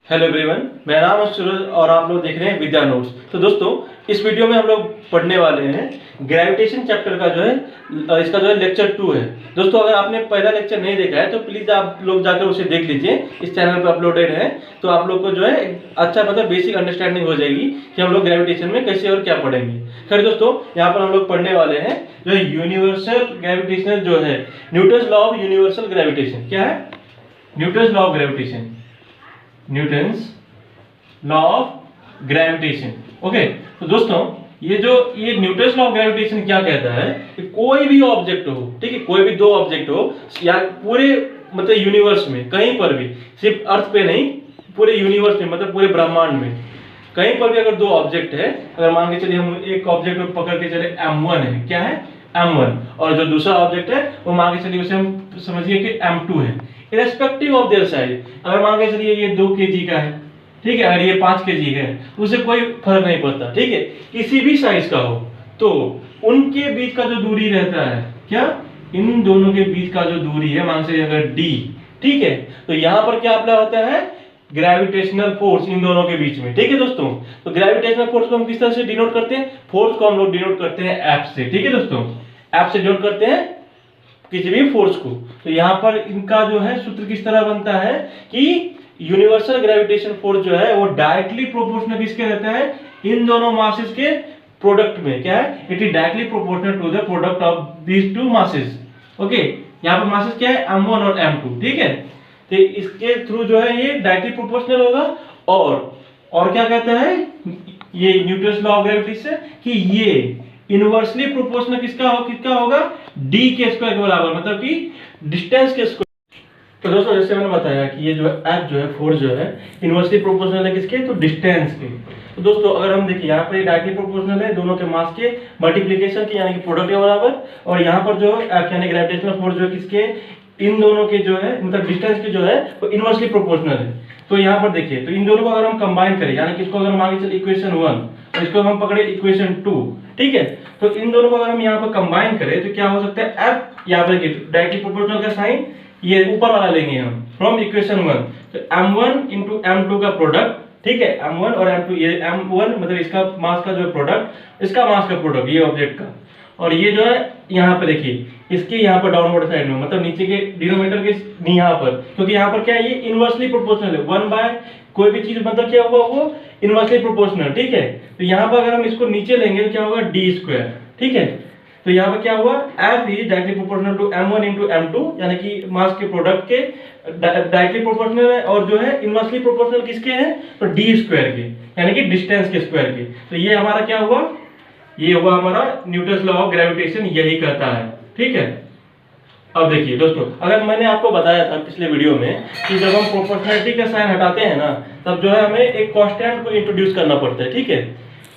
Hello everyone, मेरा नाम है सूरज और आप लोग देख रहे हैं विद्या नोट्स। तो दोस्तों, इस वीडियो में हम लोग पढ़ने वाले हैं ग्रेविटेशन चैप्टर का जो है इसका जो है लेक्चर 2 है। दोस्तों, अगर आपने पहला लेक्चर नहीं देखा है तो प्लीज़ आप लोग जाकर उसे देख लीजिए, इस चैनल पर अपलोडेड है। तो आप लोग को जो है अच्छा मतलब बेसिक अंडरस्टैंडिंग हो जाएगी कि हम लोग ग्रेविटेशन में कैसे और क्या पढ़ेंगे। खैर दोस्तों, यहाँ पर हम लोग पढ़ने वाले हैं जो है यूनिवर्सल ग्रेविटेशनल जो है Newton's law of universal gravitation. क्या है? Newton's law of gravitation, Newton's law of gravitation. Okay, तो दोस्तों ये न्यूटन्स लॉ ऑफ ग्रेविटेशन क्या कहता है कि कोई भी ऑब्जेक्ट हो, ठीक है, कोई भी दो ऑब्जेक्ट हो या पूरे मतलब यूनिवर्स में कहीं पर भी, सिर्फ अर्थ पे नहीं, पूरे यूनिवर्स में मतलब पूरे ब्रह्मांड में कहीं पर भी अगर दो ऑब्जेक्ट है, अगर मान के चलिए हम एक ऑब्जेक्ट को पकड़ के चले m1 है, क्या है m1, और जो दूसरा ऑब्जेक्ट है वो मान के चलिए उसे हम समझिए कि m2 है। इरेस्पेक्टिव ऑफ देयर साइज, अगर मान के चलिए ये 2 kg का है, ठीक है, अगर ये 5 kg है तो उसे कोई फर्क नहीं पड़ता, ठीक है, किसी भी साइज का हो, तो उनके बीच का जो दूरी रहता है, क्या, इन दोनों के बीच का जो दूरी है, मान से अगर d, ठीक है, तो यहाँ पर क्या अप्लाई होता है, ग्रेविटेशनल फोर्स इन दोनों के बीच में। ठीक है दोस्तों, तो ग्रेविटेशनल फोर्स को हम किस तरह से डिनोट करते हैं? फोर्स को हम लोग डिनोट करते हैं F से। ठीक है दोस्तों, F से डिनोट करते हैं किसी भी फोर्स को। तो यहाँ पर इनका जो है सूत्र किस तरह बनता है कि यूनिवर्सल ग्रेविटेशन फोर्स जो है वो डायरेक्टली प्रोपोर्शनल किसके रहता है? इन दोनों मासेस के प्रोडक्ट में। क्या है? It is directly proportional to the product of these two masses. Okay, यहाँ पर मासेस क्या है? m1 और m2। ठीक है, तो इसके थ्रू जो है ये डायरेक्टली प्रोपोर्शनल होगा। और क्या कहता है ये न्यूटन्स लॉ ऑफ ग्रेविटेशन कि ये इनवर्सली प्रोपोर्शनल किसका होगा? d के स्क्वायर के बराबर, मतलब कि डिस्टेंस के स्क्वायर। तो दोस्तों, जैसे मैंने बताया कि ये जो है F जो है फोर्स जो है इनवर्सली प्रोपोर्शनल है किसके? तो डिस्टेंस के। तो दोस्तों, अगर हम देखिए यहाँ पर डायरेक्टली प्रोपोर्शनल है दोनों के मास के मल्टीप्लिकेशन के, यानी कि प्रोडक्ट के बराबर। और यहाँ पर जो F यानी ग्रेविटेशनल फोर्स जो है किसके? इन दोनों के जो है मतलब डिस्टेंस के जो है वो इनवर्सली प्रोपोर्शनल है। तो यहाँ पर देखिए, तो इन दोनों को अगर हम कंबाइन करें, यानी कि इसको अगर हम आगे चले इक्वेशन 1 और इसको हम पकड़े इक्वेशन 2, ठीक है, तो इन दोनों को अगर हम यहाँ पर कंबाइन करें तो क्या हो सकता है? F यहाँ पर डायरेक्टली प्रोपोर्शनल का साइन ये ऊपर वाला लेंगे हम फ्रॉम इक्वेशन 1, तो m1 इंटू m2 का प्रोडक्ट, ठीक है, m1 और m2, ये m1 मतलब इसका मास का जो प्रोडक्ट, इसका मास का प्रोडक्ट ये ऑब्जेक्ट का, और ये जो है यहाँ पे देखिए इसके यहाँ पर डाउनवर्ड साइड में, मतलब नीचे के डिनोमिनेटर के यहाँ पर, क्योंकि यहाँ पर क्या है, ये इनवर्सली प्रोपोर्शनल है, 1 बाय कोई भी चीज मतलब क्या हुआ वो इनवर्सली प्रोपोर्शनल। ठीक है, तो यहाँ पर अगर हम इसको नीचे लेंगे तो क्या होगा? d square. ठीक है, तो यहाँ पर क्या हुआ? F is directly proportional to m1 into m2, यानी कि मास के प्रोडक्ट के डायरेक्टली प्रोपोर्शनल है, और जो है इनवर्सली प्रोपोर्शनल किसके हैं? तो d स्क्वायर के, यानी कि डिस्टेंस के स्क्वायर के। तो ये हमारा क्या हुआ? ये हुआ हमारा न्यूटन्स लॉ ऑफ ग्रेविटेशन, यही कहता है। ठीक है, अब देखिए दोस्तों, अगर मैंने आपको बताया था पिछले वीडियो में कि जब हम प्रोपोर्शनैलिटी का साइन हटाते हैं ना, तब जो है हमें एक कांस्टेंट को इंट्रोड्यूस करना पड़ता है। ठीक है,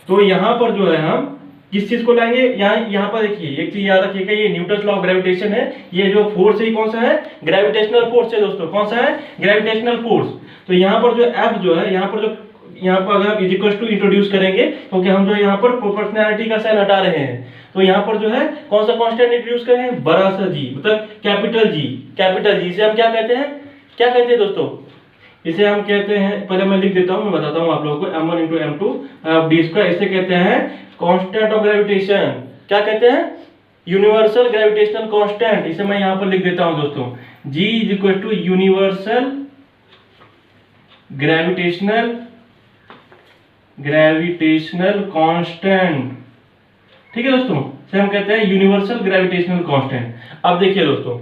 तो यहाँ पर जो है हम किस चीज को लाएंगे? यहाँ पर देखिए एक चीज याद रखिएगा, ये न्यूटन्स लॉ ऑफ ग्रेविटेशन है, ये जो फोर्स है कौन सा है? ग्रेविटेशनल फोर्स है दोस्तों। कौन सा है? Gravitational force. तो यहाँ पर जो F जो है, यहाँ पर अगर हम इज इक्वल टू इंट्रोड्यूस करेंगे, क्योंकि हम जो यहाँ पर प्रोपोर्शनैलिटी का साइन हटा रहे हैं, तो यहाँ पर जो है कौन सा कांस्टेंट इंट्रोड्यूस करेंगे? बड़ा सा G, मतलब कैपिटल G। इसे हम क्या कहते हैं दोस्तों? इसे हम कहते हैं, पहले मैं लिख देता हूँ, मैं बताता हूँ आप लोगों को, m1 into m2 d square, इसे कहते हैं कांस्टेंट ऑफ ग्रेविटेशन। क्या कहते हैं? Universal gravitational constant. इसे मैं यहाँ पर लिख देता हूँ दोस्तों, G is equal to universal gravitational constant. ठीक है दोस्तों, इसे हम कहते हैं यूनिवर्सल ग्रेविटेशनल कांस्टेंट। अब देखिए दोस्तों,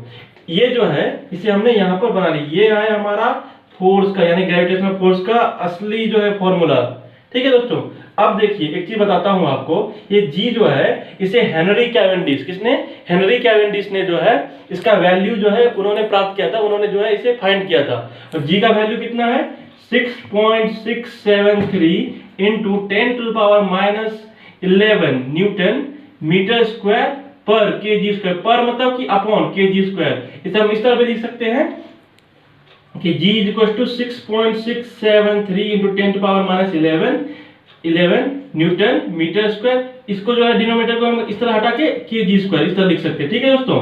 ये जो है इसे हमने यहाँ पर बना ली, ये है हमारा फोर्स का, यानी ग्रेविटेशनल फोर्स का असली जो है फॉर्मूला। ठीक है दोस्तों, अब देखिए एक चीज बताता हूं आपको, ये G जो है इसे हेनरी कैवेंडिश, किसने? हेनरी कैवेंडिश ने जो है इसका वैल्यू जो है उन्होंने प्राप्त किया था, उन्होंने जो है इसे फाइंड किया था। और G का वैल्यू कितना है? 6.673 इंटू 10⁻⁻11 न्यूटन मीटर स्क्वायर पर kg स्क्वायर, पर मतलब कि अपॉन kg स्क्वायर। इसे हम इस तरह भी लिख सकते हैं कि G is equal to 6.673 into 10⁻⁻11 newton metre square. इसको जो है डिनोमिनेटर को हम इस तरह हटा के kg स्क्वायर इस तरह लिख सकते हैं। ठीक है दोस्तों,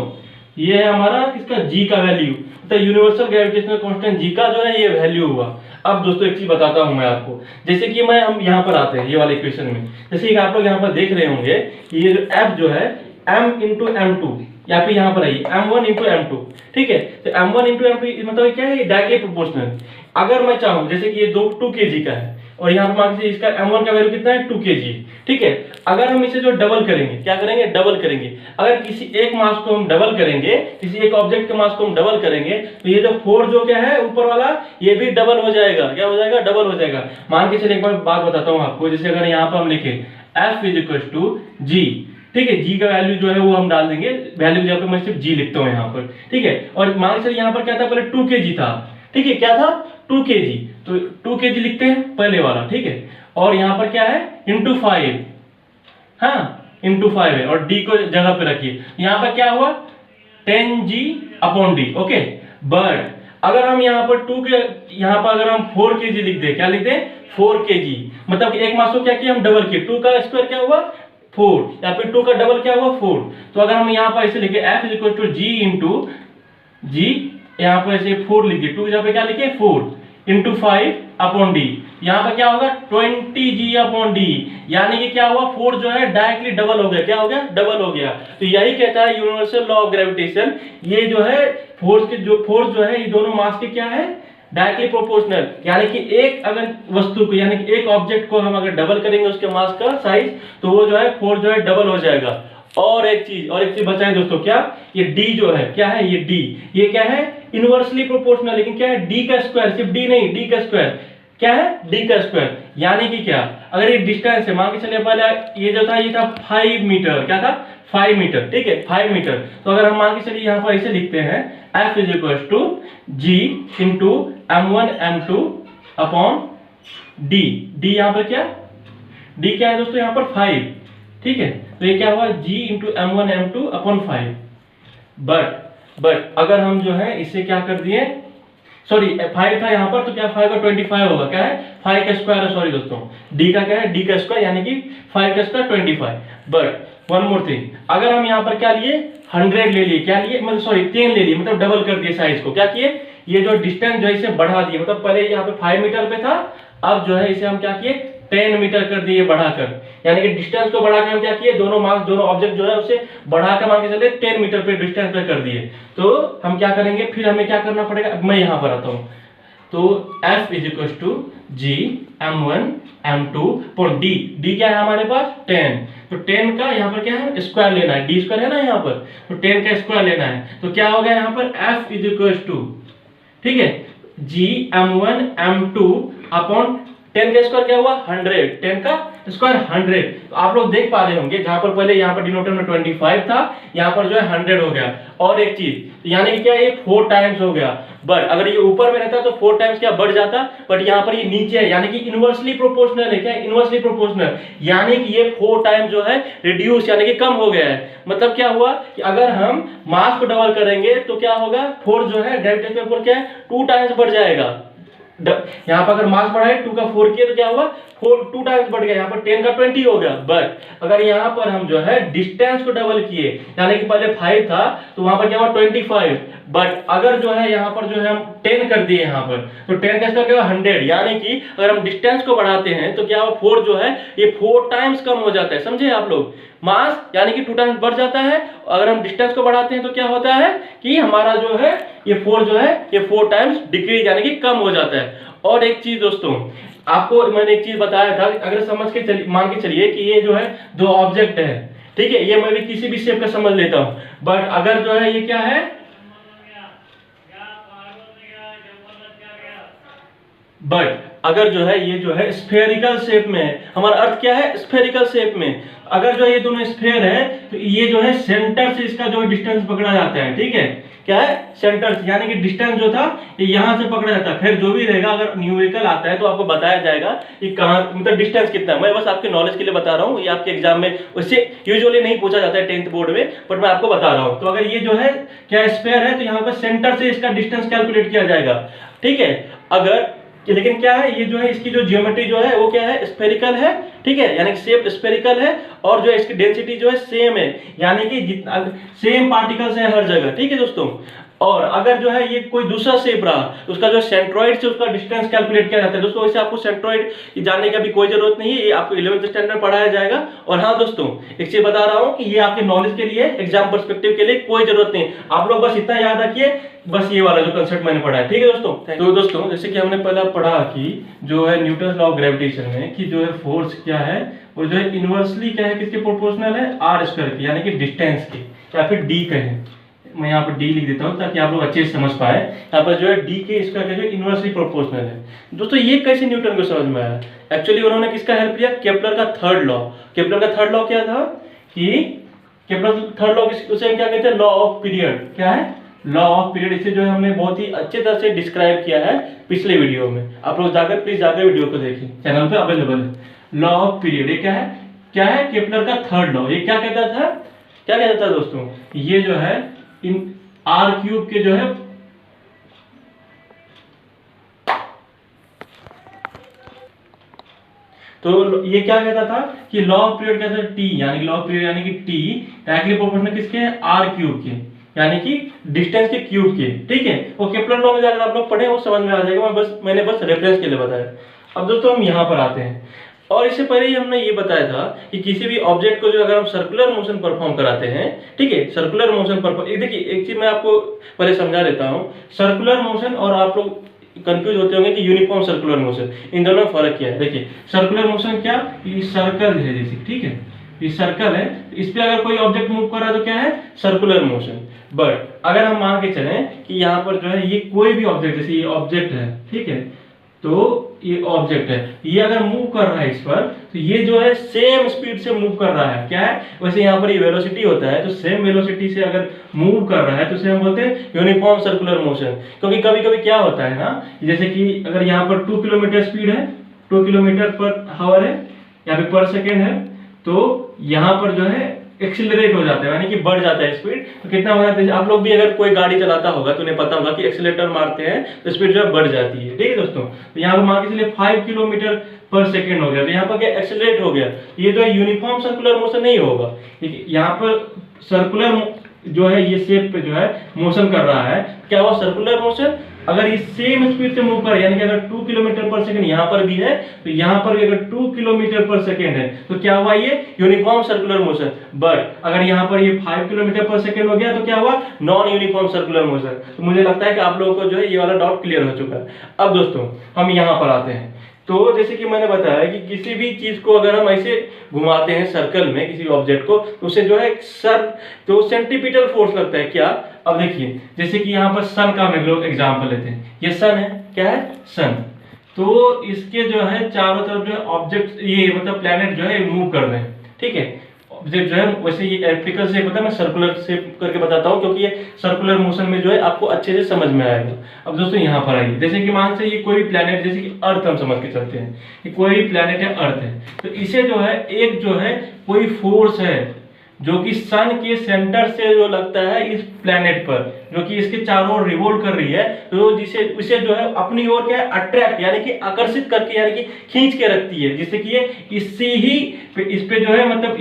ये है हमारा किसका, जी का वैल्यू, तो यूनिवर्सल ग्रेविटेशनल कांस्टेंट जी का जो है ये वैल्यू हुआ। अब दोस्तों एक चीज बताता हूं मैं आपको, जैसे कि हम यहाँ पर आते हैं ये वाले इक्वेशन में, जैसे कि आप लोग यहाँ पर देख रहे होंगे ये जो F जो है m इंटू एम टू, या फिर यहाँ पर आइए m1 इंटू एम टू, ठीक है। तो m1 इंटू एम टू मतलब क्या है, ये डायरेक्टली प्रोपोर्शनल। अगर मैं चाहूँ जैसे कि ये 2 kg का है और यहाँ पर मान लीजिए इसका m1 का वैल्यू कितना है 2 kg, ठीक है। अगर हम इसे जो डबल करेंगे, क्या करेंगे, डबल करेंगे। अगर किसी एक मास को हम डबल करेंगे, किसी एक ऑब्जेक्ट के मास को हम डबल करेंगे, तो ये जो फोर्स जो क्या है ऊपर वाला, ये भी डबल हो जाएगा। क्या हो जाएगा, डबल हो जाएगा। मान के चलिए एक बार बात बताता हूँ आपको, जैसे अगर यहाँ पर हम लिखे F इज इक्वल टू जी, ठीक है, जी का वैल्यू जो है वो हम डाल देंगे, वैल्यू जहाँ पे मैं सिर्फ जी लिखता हूँ यहाँ पर, ठीक है। और मान लीजिए यहाँ पर क्या था, पहले 2 kg था, ठीक है, क्या था 2 kg, तो 2 kg लिखते हैं पहले वाला, ठीक है। और यहाँ पर क्या है इंटू 5, हाँ इंटू 5 है, और डी को जगह पे रखिए। यहाँ पर क्या हुआ 10g upon D, okay. But अगर हम यहाँ पर यहाँ पर अगर हम 4 kg लिख दे, क्या लिख दे 4 kg, मतलब एक मास को क्या किया हम डबल किए, 2 का स्क्वायर क्या हुआ 4, या फिर 2 का डबल क्या हुआ 4। तो अगर हम यहाँ पर ऐसे लिखे F is equal to G into G, यहाँ पर ऐसे 4 लिखिए, 2 यहाँ पे क्या लिखे 4 इंटू 5 अपॉन डी, यहाँ पर क्या होगा 20g अपॉन डी, यानी कि क्या हुआ 4 जो है डायरेक्टली डबल हो गया, क्या हो गया, डबल हो गया। तो यही कहता है यूनिवर्सल लॉ ऑफ ग्रेविटेशन, ये जो है फोर्स जो है ये दोनों मास के क्या है, डायरेक्टली प्रोपोर्शनल। यानी कि एक अगर वस्तु को, यानी कि एक ऑब्जेक्ट को हम अगर डबल करेंगे उसके मास का साइज, तो वो जो है फोर्स जो है डबल हो जाएगा। और एक चीज बचा है दोस्तों, क्या, ये d जो है क्या है, ये d, ये क्या है इनवर्सली प्रोपोर्शनल, लेकिन क्या है d का स्क्वायर, सिर्फ d नहीं, d का स्क्वायर क्या है, d का स्क्वायर। यानी कि क्या, अगर ये डिस्टेंस है, मान के चलिए पहले ये जो था ये था 5 मीटर, क्या था 5 मीटर, ठीक है 5 मीटर। तो अगर हम मान के चलिए यहाँ पर ऐसे लिखते हैं F is equal to G into m1 m2 upon d, d यहाँ पर क्या, d क्या है दोस्तों यहाँ पर 5, ठीक है। तो ये क्या हुआ g into m1 m2 upon 5। But अगर हम जो है इसे क्या कर दिए, सॉरी 5 था यहाँ पर, तो क्या 5 का 25 होगा, क्या है 5 का स्क्वायर है, सॉरी दोस्तों d का क्या है, d का स्क्वायर, यानी कि 5 का square 25। But one more thing, अगर हम यहाँ पर क्या लिए 100 ले लिए, क्या लिए मतलब सॉरी 10 ले लिए, मतलब डबल कर दिए साइज को, क्या किए ये जो डिस्टेंस जो है इसे बढ़ा दिए, मतलब पहले यहाँ पे 5 मीटर पे था, अब जो है इसे हम क्या किए 10 मीटर कर दिए बढ़ाकर, यानी कि डिस्टेंस को बढ़ाकर हम क्या किए, दोनों मास दोनों ऑब्जेक्ट जो है उसे बढ़ाकर मान के चले 10 मीटर पे डिस्टेंस पे कर दिए। तो हम क्या करेंगे, फिर हमें क्या करना पड़ेगा, मैं यहाँ पर आता हूँ। तो F is equal to G m1 m2 पर d क्या है हमारे पास 10, तो 10 का यहाँ पर क्या है स्क्वायर लेना है, d स्क्वायर है ना यहाँ पर, तो 10 का स्क्वायर लेना है। तो क्या हो गया यहाँ पर F इज इक्वल टू, ठीक है, जी m1 m2 अपॉन 10 का स्क्वायर क्या हुआ 100, 10 का स्क्वायर 100। तो आप लोग देख पा रहे होंगे जहां पर पहले यहाँ पर डिनोटर में 25 था, यहाँ पर जो है 100 हो गया। और एक चीज यानी कि क्या ये 4 टाइम्स हो गया, बट अगर ये ऊपर में रहता तो 4 टाइम्स क्या बढ़ जाता, बट यहाँ पर ये नीचे है, यानी कि इनवर्सली प्रोपोर्शनल है, क्या इनवर्सली प्रोपोर्शनल, यानी कि ये 4 टाइम्स जो है रिड्यूस यानी कि कम हो गया है। मतलब क्या हुआ कि अगर हम मास को डबल करेंगे तो क्या होगा, फोर्स जो है ग्रेविटेशनल फोर्स क्या है 2 टाइम्स बढ़ जाएगा। यहाँ पर अगर मास बढ़ा है 2 का 4 किया तो क्या हुआ 2 टाइम्स बढ़ गया, यहाँ पर 10 का 20 हो गया। बट अगर यहाँ पर हम जो है डिस्टेंस को डबल किए, यानी कि पहले 5 था तो वहां पर क्या हुआ 25, बट अगर जो है यहाँ पर जो है हम 10 कर दिए यहाँ पर, तो 10 का स्क्वायर क्या हुआ 100, यानी कि अगर हम डिस्टेंस को बढ़ाते हैं तो क्या हुआ फोर्स जो है ये 4 टाइम्स कम हो जाता है। समझे आप लोग, मास यानी कि 2 टाइम्स बढ़ जाता है, अगर हम डिस्टेंस को बढ़ाते हैं तो क्या होता है कि हमारा जो है ये फोर्स जो है ये 4 टाइम्स डिक्रीज यानी कि कम हो जाता है। और एक चीज दोस्तों आपको मैंने एक चीज बताया था, अगर समझ के चलिए मान के चलिए कि ये जो है 2 ऑब्जेक्ट है, ठीक है, ये मैं भी किसी भी शेप का समझ लेता हूं, बट अगर जो है ये क्या है, बट अगर जो है ये जो है स्फेरिकल शेप में है, हमारा अर्थ क्या है स्फेरिकल शेप में, अगर जो ये दोनों स्फेयर है तो ये जो है सेंटर से इसका जो डिस्टेंस पकड़ा जाता है, ठीक है, क्या है सेंटर से, यानी कि डिस्टेंस जो था ये यहां से पकड़ा जाता है। फिर जो भी रहेगा अगर न्यूमेरिकल आता है तो आपको बताया जाएगा कि कहां मतलब डिस्टेंस कितना है। मैं बस आपके नॉलेज के लिए बता रहा हूं, ये आपके एग्जाम में उससे यूजुअली नहीं पूछा जाता है 10th बोर्ड में, बट मैं आपको बता रहा हूं। तो अगर ये जो है क्या स्फेयर है तो यहाँ पर सेंटर से इसका डिस्टेंस कैलकुलेट किया जाएगा, ठीक है। अगर लेकिन क्या है, ये जो है इसकी जो जियोमेट्री जो है वो क्या है, स्फेरिकल है, ठीक है, यानी कि शेप स्फेरिकल है, और जो है इसकी डेंसिटी जो है सेम है, यानी कि जितना सेम पार्टिकल्स है हर जगह, ठीक है दोस्तों। और अगर जो है ये कोई दूसरा शेप रहा तो उसका जो सेंट्रॉइड से उसका डिस्टेंस कैलकुलेट किया जाता है दोस्तों। वैसे आपको सेंट्रॉइड जानने की अभी कोई जरूरत नहीं है, ये आपको 11th स्टैंडर्ड पढ़ाया जाएगा। और हाँ दोस्तों, एक चीज बता रहा हूँ कि ये आपके नॉलेज के लिए, एग्जाम पर्सपेक्टिव के लिए कोई जरूरत नहीं, आप लोग बस इतना याद रखिए, बस ये वाला जो कंसेप्ट मैंने पढ़ा है, ठीक है दोस्तों। तो दोस्तों जैसे कि हमने पहला पढ़ा कि जो है न्यूटन लॉ ऑफ ग्रेविटेशन में कि जो है फोर्स क्या है, वो जो है इनवर्सली क्या है, किसके प्रोपोर्शनल है, आर स्क्वायर की, यानी कि डिस्टेंस की, या फिर डी कहें, मैं यहाँ पर डी लिख देता हूँ ताकि आप लोग अच्छे से समझ पाए। यहाँ पर जो है डी के स्क्वायर का जो इनवर्सली प्रोपोर्शनल है दोस्तों। ये कैसे न्यूटन को समझ में आया? एक्चुअली उन्होंने किसका हेल्प लिया, केपलर का थर्ड लॉ। केपलर का थर्ड लॉ क्या था कि केपलर थर्ड लॉ उसे क्या कहते हैं, लॉ ऑफ पीरियड। क्या है, लॉ ऑफ पीरियड। इसे जो है हमने बहुत ही अच्छे तरह से डिस्क्राइब किया है पिछले वीडियो में, आप लोग जाकर प्लीज जाकर वीडियो को देखें, चैनल पे अवेलेबल है। लॉ ऑफ पीरियड ये क्या है, केपलर का थर्ड लॉ। ये क्या कहता था दोस्तों, ये जो है इन आर क्यूब के जो है तो ये क्या कहता था कि लॉ ऑफ पीरियड कहता है टी, यानी लॉ ऑफ पीरियड यानी कि टी डायरेक्टली प्रोपोर्शनल किसके है, आर क्यूब के, यानी कि डिस्टेंस के क्यूब के, ठीक है। वो केपलर लॉ में जाकर आप लोग पढ़े वो समझ में आ जाएगा, मैंने बस रेफरेंस के लिए बताया। अब दोस्तों हम यहाँ पर आते हैं, और इससे पहले ही हमने ये बताया था कि किसी भी ऑब्जेक्ट को जो अगर हम सर्कुलर मोशन परफॉर्म कराते हैं, ठीक है, सर्कुलर मोशन परफॉर्म, देखिए एक चीज मैं आपको पहले समझा देता हूँ, सर्कुलर मोशन और आप लोग कंफ्यूज होते होंगे कि यूनिफॉर्म सर्कुलर मोशन, इन दोनों में फर्क क्या है। देखिए सर्कुलर मोशन क्या, ये सर्कल है जैसे, ठीक है, ये सर्कल है, इस पे अगर कोई ऑब्जेक्ट मूव कर रहा है तो क्या है, सर्कुलर मोशन। बट अगर हम मान के चलें कि यहाँ पर जो है ये कोई भी ऑब्जेक्ट, जैसे ये ऑब्जेक्ट है, ठीक है, तो ये ऑब्जेक्ट है, ये अगर मूव कर रहा है इस पर, तो ये जो है सेम स्पीड से मूव कर रहा है। क्या है, वैसे यहाँ पर ये वेलोसिटी होता है, तो सेम वेलोसिटी से अगर मूव कर रहा है तो उसे हम बोलते हैं यूनिफॉर्म सर्कुलर मोशन। क्योंकि कभी कभी क्या होता है ना, जैसे कि अगर यहाँ पर 2 किलोमीटर स्पीड है, 2 किलोमीटर पर हावर है या फिर पर सेकेंड है, तो यहाँ पर जो है एक्सीलरेट हो जाता है, यानी कि बढ़ जाता है स्पीड। तो कितना हो जाता है, आप लोग भी अगर कोई गाड़ी चलाता होगा तो उन्हें पता होगा कि एक्सीलरेटर मारते हैं तो स्पीड जो है बढ़ जाती है, ठीक है दोस्तों। तो यहाँ पर मान के चलिए 5 किलोमीटर पर सेकेंड हो गया, तो यहाँ पर क्या एक्सीलरेट हो गया, ये जो है यूनिफॉर्म सर्कुलर मोशन नहीं होगा। यहाँ पर सर्कुलर जो है ये शेप पे जो है मोशन कर रहा है, क्या हुआ, सर्कुलर मोशन। अगर ये सेम स्पीड से मूव कर, यानी कि अगर 2 किलोमीटर पर सेकंड यहाँ पर भी है, तो यहाँ पर भी अगर 2 किलोमीटर पर सेकंड है, तो क्या हुआ, ये यूनिफॉर्म सर्कुलर मोशन। बट अगर यहाँ पर ये 5 किलोमीटर पर सेकंड हो गया तो क्या हुआ, नॉन यूनिफॉर्म सर्कुलर मोशन। तो मुझे लगता है कि आप लोगों को जो है ये वाला डाउट क्लियर हो चुका है। अब दोस्तों हम यहाँ पर आते हैं, तो जैसे कि मैंने बताया कि किसी भी चीज को अगर हम ऐसे घुमाते हैं सर्कल में, किसी ऑब्जेक्ट को, तो उसे जो है तो सेंट्रीपिटल फोर्स लगता है। क्या, अब देखिए जैसे कि यहाँ पर सन का हम लोग एग्जांपल लेते हैं, ये सन है, क्या है, सन। तो इसके जो है चारों तरफ जो है ऑब्जेक्ट, ये मतलब प्लेनेट जो है मूव कर रहे हैं, ठीक है। ऑब्जेक्ट जो है वैसे ये एलिप्टिकल शेप होता है, मैं सर्कुलर शेप करके बताता हूँ क्योंकि ये सर्कुलर मोशन में जो है आपको अच्छे से समझ में आएगा। अब दोस्तों यहाँ पर आइए, जैसे कि मान से ये कोई भी प्लेनेट, जैसे कि अर्थ हम समझ के चलते हैं कि कोई भी प्लेनेट है, अर्थ है, तो इसे जो है एक जो है कोई फोर्स है जो कि सन के सेंटर से जो लगता है इस प्लेनेट पर, जो कि इसके चारों ओर रिवॉल्व कर रही है, तो जिसे उसे जो है अपनी ओर क्या है, अट्रैक्ट यानी कि आकर्षित करके, यानी कि खींच के रखती है, जिससे कि ये इससे ही इस पे जो है मतलब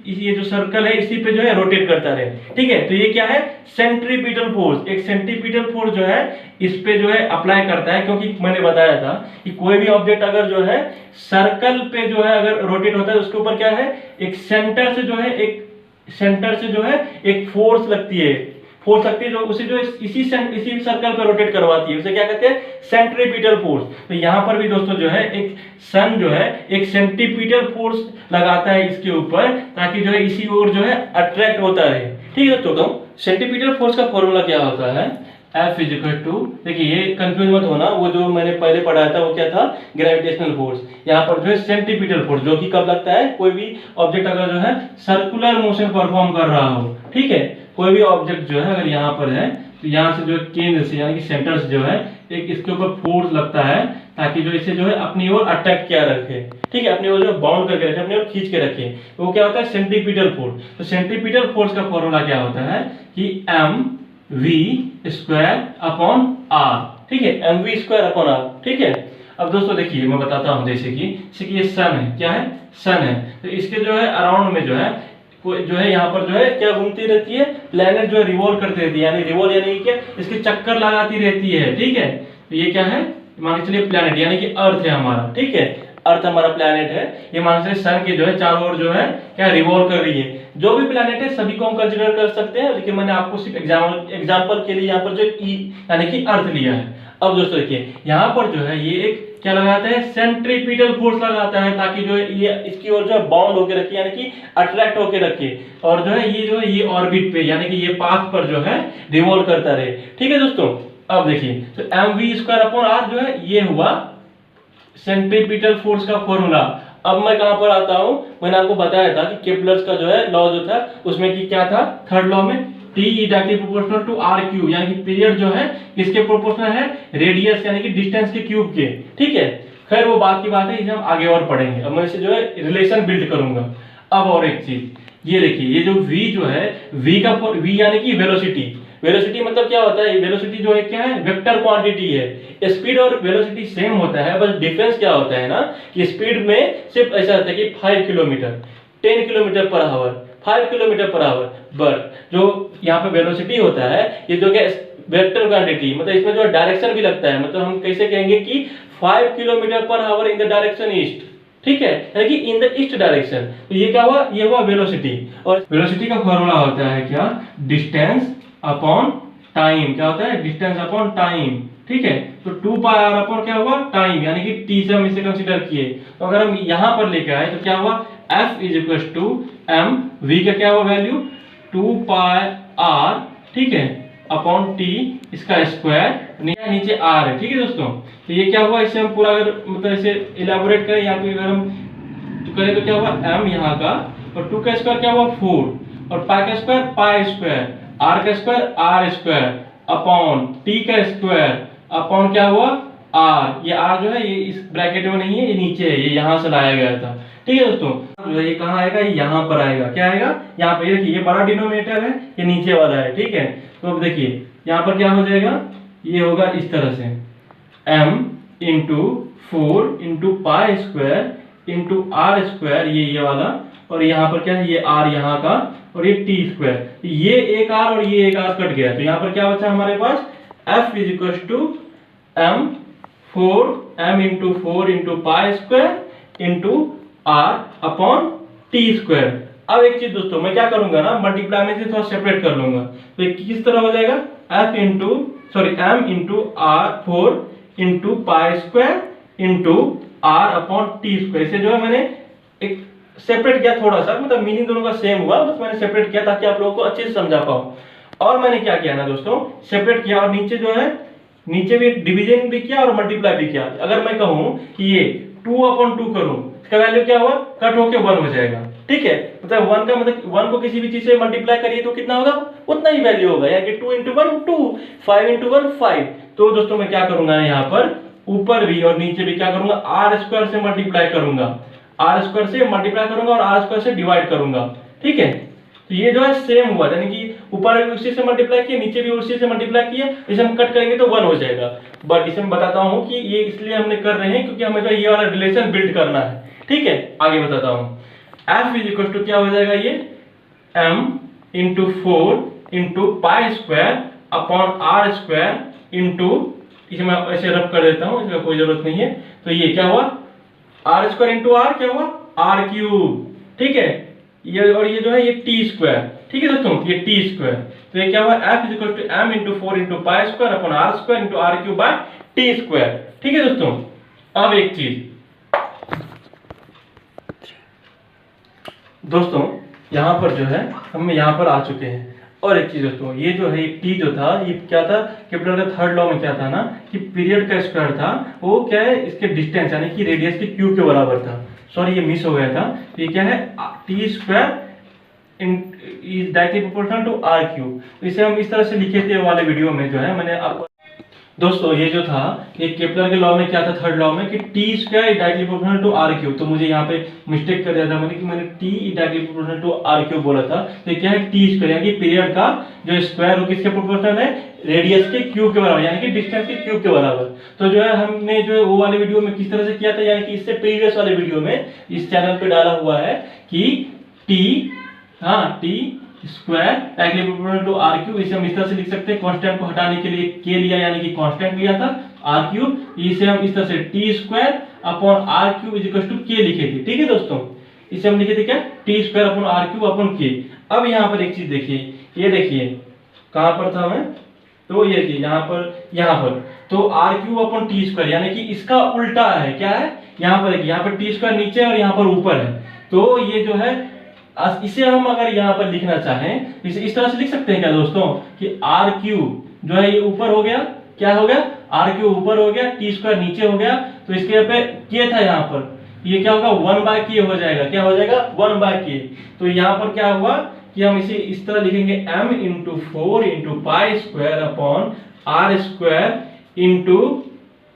ये जो सर्कल है इसी पे जो है रोटेट करता रहे, ठीक है। तो ये क्या है, सेंट्रीपिटल फोर्स। एक सेंट्रीपिटल फोर्स जो है इस पे जो है अप्लाई करता है, क्योंकि मैंने बताया था कि कोई भी ऑब्जेक्ट अगर जो है सर्कल पे जो है अगर रोटेट होता है, उसके ऊपर क्या है, एक सेंटर से जो है एक फोर्स लगती है, जो उसे जो इसी सर्कल पे रोटेट करवाती है, उसे क्या कहते हैं, सेंट्रीपिटल फोर्स। तो यहाँ पर भी दोस्तों जो है एक सन जो है एक सेंट्रीपिटल फोर्स लगाता है इसके ऊपर, ताकि जो है इसी ओर जो है अट्रैक्ट होता रहे, ठीक है। तो सेंट्रीपिटल फोर्स का फॉर्मूला क्या होता है, F इक्वल टू, देखिए ये कंफ्यूज मत होना, वो जो मैंने पहले पढ़ाया था वो क्या था, ग्रेविटेशनल फोर्स। यहाँ पर जो है सेंट्रीपिटल फोर्स, जो कि कब लगता है, कोई भी ऑब्जेक्ट अगर जो है सर्कुलर मोशन परफॉर्म कर रहा हो, ठीक है। कोई भी ऑब्जेक्ट जो है अगर यहाँ पर है, तो यहाँ से जो केंद्र से यानी कि सेंटर से जो है एक इसके ऊपर फोर्स लगता है, ताकि जो इसे जो है अपनी ओर अट्रैक्ट किया रखे, ठीक है, अपनी ओर जो बाउंड करके रखे, अपनी ओर खींच के रखे, तो वो क्या होता है, सेंट्रीपिटल फोर्स। तो सेंट्रीपिटल फोर्स का फॉर्मूला क्या होता है कि mv² अपॉन r, ठीक है, mv² अपॉन r, ठीक है। अब दोस्तों देखिए मैं बताता हूँ, जैसे कि ये सन है, क्या है, सन है, तो इसके जो है अराउंड में जो है यहाँ पर जो है क्या घूमती रहती है, प्लेनेट जो है रिवॉल्व करती रहती है, यानी रिवॉल्व यानी क्या, इसके चक्कर लगाती रहती है, ठीक है। तो ये क्या है, मान के चलिए प्लेनेट यानी कि अर्थ है हमारा, ठीक है, अर्थ हमारा प्लेनेट है, ये मान के सन के जो है चारों ओर जो है क्या रिवॉल्व कर रही है। जो भी प्लेनेट है सभी को हम कंसीडर कर सकते हैं, लेकिन मैंने आपको सिर्फ एग्जाम्पल के लिए यहाँ पर जो यानी कि अर्थ लिया है। अब दोस्तों देखिए यहाँ पर जो है ये एक क्या लगाता है, सेंट्रीपिटल फोर्स लगाता है, ताकि जो है ये इसकी ओर जो है बाउंड होकर रखे, यानी कि अट्रैक्ट होकर रखे, और जो है ये ऑर्बिट पे यानी कि ये पाथ पर जो है रिवॉल्व करता रहे, ठीक है दोस्तों। अब देखिए तो mv²/r जो है ये हुआ सेंट्रीपिटल फोर्स का फॉर्मूला। अब मैं कहां पर आता हूं, मैंने आपको बताया था कि केपलर्स का जो है लॉ जो था उसमें कि क्या था, थर्ड लॉ में T is directly proportional to r cube, यानी कि पीरियड जो है किसके प्रोपोर्शनल है, रेडियस यानी कि डिस्टेंस के क्यूब के, ठीक है। खैर वो बात की बात है, इसे हम आगे और पढ़ेंगे। अब मैं इसे जो है रिलेशन बिल्ड करूंगा। अब और एक चीज ये देखिए, ये जो v जो है, v यानी कि वेलोसिटी, वेलोसिटी मतलब क्या होता है, वेलोसिटी जो है क्या है, वेक्टर क्वांटिटी है। स्पीड और वेलोसिटी सेम होता है, बस डिफरेंस क्या होता है ना कि स्पीड में सिर्फ ऐसा होता है कि 5 kilometre 10 kilometre per hour 5 kilometre per hour, but जो यहाँ पे वेलोसिटी होता है ये जो कि वेक्टर क्वांटिटी, मतलब इसमें जो डायरेक्शन भी लगता है, मतलब हम कैसे कहेंगे कि 5 kilometre per hour in the direction east, ठीक है, यानी कि इन द ईस्ट डायरेक्शन। तो ये क्या हुआ, ये हुआ वेलोसिटी। और वेलोसिटी का फॉर्मूला होता है क्या, डिस्टेंस अपॉन टाइम, क्या होता है, डिस्टेंस अपॉन टाइम, ठीक है। तो 2πr अपॉन क्या हुआ, टाइम, यानी कि t से हम इसे कंसीडर किए। तो अगर हम यहां पर लेके आए तो क्या हुआ, f is equal to m, v का क्या हुआ वैल्यू 2πr, ठीक है, अपॉन t इसका स्क्वायर, नीचे r है, ठीक है दोस्तों। तो ये क्या हुआ, इसे हम पूरा अगर मतलब इसे इलेबोरेट करें या फिर अगर हम करें तो क्या हुआ, m यहाँ का, और 2 का स्क्वायर क्या हुआ 4, और पाई का स्क्वायर पाई स्क्वायर, r का square r square, upon t का स्क्वायर, अपॉन क्या हुआ r। ये r जो है ये इस ब्रैकेट में नहीं है, ये नीचे है, ये यहाँ से लाया गया था, ठीक है दोस्तों। जो ये कहाँ आएगा, ये यहाँ पर आएगा, क्या आएगा यहाँ पे, देखिए ये बड़ा डिनोमिनेटर है, ये नीचे वाला है, ठीक है। तो अब देखिए यहाँ पर क्या हो जाएगा, ये होगा इस तरह से m into 4 into pi square into r square, ये वाला, और यहाँ पर क्या है, ये r यहाँ का, और ये t स्क्वायर, ये एक r और ये एक r कट गया, तो यहाँ पर क्या बचा हमारे पास, f is equal to m into 4 into pi square into r upon t square. अब एक चीज दोस्तों मैं क्या करूंगा ना, मल्टीप्लाई में से थोड़ा सेपरेट कर लूंगा, तो ये किस तरह हो जाएगा, m into r 4 into pi square into r upon t square. इसे जो है मैंने एक सेपरेट किया थोड़ा सा, मतलब मीनिंग दोनों का सेम हुआ, बस मैंने सेपरेट किया ताकि आप लोगों को अच्छे से समझा पाऊं। और मैंने क्या किया ना दोस्तों, सेपरेट किया, और नीचे जो है, नीचे भी डिवीजन भी किया और मल्टीप्लाई भी किया। अगर मैं कहूं कि ये 2/2 करूं, इसका वैल्यू क्या हुआ, कट होके 1 हो जाएगा, ठीक है। मतलब 1 का मतलब 1 को किसी भी चीज से मल्टीप्लाई करिए तो कितना होगा, उतना ही वैल्यू होगा, यानी कि 2 इंटू 1 2, 5 इंटू 1 5। तो दोस्तों मैं क्या करूंगा यहाँ पर ऊपर भी और नीचे भी क्या करूंगा, r स्क्वायर से मल्टीप्लाई करूंगा, r स्क्वायर से मल्टीप्लाई करूंगा और r स्क्वायर से डिवाइड करूंगा, ठीक है। तो ये जो है सेम हुआ, यानी कि ऊपर भी उसी से मल्टीप्लाई किया, नीचे भी उसी से मल्टीप्लाई किया, इसे हम कट करेंगे तो 1 हो जाएगा। बट इसे मैं बताता हूं कि ये इसलिए हमने कर रहे हैं क्योंकि हमें जो ये वाला रिलेशन बिल्ड करना है, ठीक है। आगे बताता हूं, f इज इक्वल टू क्या हो जाएगा, ये m into 4 into pi square upon r square into, इसे मैं ऐसे रब कर देता हूं, इसका कोई जरूरत नहीं है। तो ये क्या हुआ, r स्क्वायर इंटू r क्या हुआ, r क्यूब, ठीक है। ये और ये जो है ये t स्क्वायर, ठीक है दोस्तों, ये t स्क्वायर। तो ये क्या हुआ, f is equal to m into 4 into pi square upon r square into r cube by t square, ठीक है दोस्तों। अब एक चीज दोस्तों, यहाँ पर जो है हम यहाँ पर आ चुके हैं। और एक चीज दोस्तों, ये जो है t जो था, ये क्या था, केपलर का थर्ड लॉ में क्या था ना कि पीरियड का स्क्वायर था, वो क्या है, इसके डिस्टेंस यानी कि रेडियस के क्यूब के बराबर था। सॉरी ये मिस हो गया था, ये क्या है, t square is directly proportional to r cube. इसे हम इस तरह से लिखे थे वाले वीडियो में, जो है मैंने आपको दोस्तों ये जो था, ये केपलर के लॉ में क्या था, थर्ड लॉ में, कि T square is directly proportional to R cube. तो मुझे यहाँ पे मिस्टेक कर दिया था मैंने कि मैंने T directly proportional to R cube बोला था। तो ये क्या है, टी स्क्वायर यानी कि पीरियड का जो स्क्वायर वो किसके प्रोपोर्शनल है, रेडियस के क्यूब के बराबर, यानी कि डिस्टेंस के क्यूब के बराबर। तो जो है हमने जो है वो वाले वीडियो में किस तरह से किया था, यानी कि इससे प्रीवियस वाले वीडियो में इस चैनल पे डाला हुआ है कि टी, हाँ, T square directly proportional to R cube. इसे हम इस तरह से लिख सकते हैं, कांस्टेंट को हटाने के लिए के लिया, यानी कि कांस्टेंट लिया था आर क्यूब। इसे हम इस तरह से T square upon R cube is equal to k लिखे थे। ठीक है दोस्तों, इसे हम लिखे थे क्या, T square upon R cube upon k. अब यहाँ पर एक चीज देखिए, ये देखिए कहां पर था मैं, तो ये देखिए यहाँ पर तो R cube upon T square, यानी कि इसका उल्टा है, क्या है, यहाँ पर देखिए, यहाँ पर टी स्क्वायर नीचे और यहाँ पर ऊपर है। तो ये जो है इसे हम अगर यहाँ पर लिखना चाहें, इसे इस तरह से लिख सकते हैं क्या दोस्तों, कि आर क्यूब जो है ये ऊपर हो गया, क्या हो गया, आर क्यूब ऊपर हो गया, टी स्क्वायर नीचे हो गया। तो इसके पे के था यहाँ पर, ये क्या होगा, 1/k हो जाएगा, क्या हो जाएगा, 1/k। तो यहाँ पर क्या हुआ कि हम इसे इस तरह लिखेंगे, m × 4 × pi square upon R square into,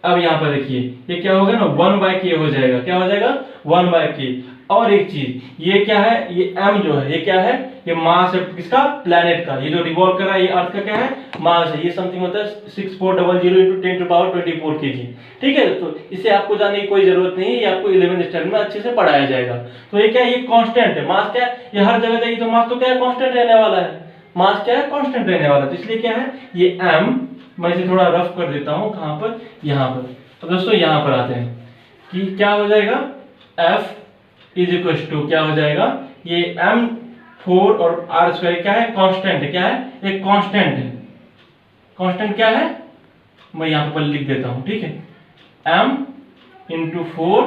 अब यहाँ पर देखिए ये क्या होगा ना, 1/k हो जाएगा, क्या हो जाएगा, 1/k। और एक चीज, ये क्या है, ये m जो है, ये क्या है, ये मास है किसका, प्लैनेट का, ये जो रिवॉल्व कर रहा है, ये अर्थ का क्या है, मास है। ये समथिंग होता है 6400 × 10⁻24 kg। ठीक है, तो इसे आपको जानने की कोई जरूरत नहीं है, ये आपको 11th स्टैंडर्ड में अच्छे से पढ़ाया जाएगा। तो ये क्या है, ये कांस्टेंट है, मास क्या है, ये हर जगह जाएगी तो मास तो क्या है, कांस्टेंट रहने वाला है, मास क्या है, कांस्टेंट रहने वाला है। तो इसलिए क्या है, ये m, मैं इसे थोड़ा रफ कर देता हूं, कहां पर, यहां पर। तो दोस्तों यहां पर आते हैं कि क्या हो जाएगा, F इज इक्वल टू क्या हो जाएगा, ये m4 और r स्क्वायर क्या है, कांस्टेंट है, क्या है, एक कांस्टेंट है। कांस्टेंट क्या है, मैं यहां पर लिख देता हूं, ठीक है, m × 4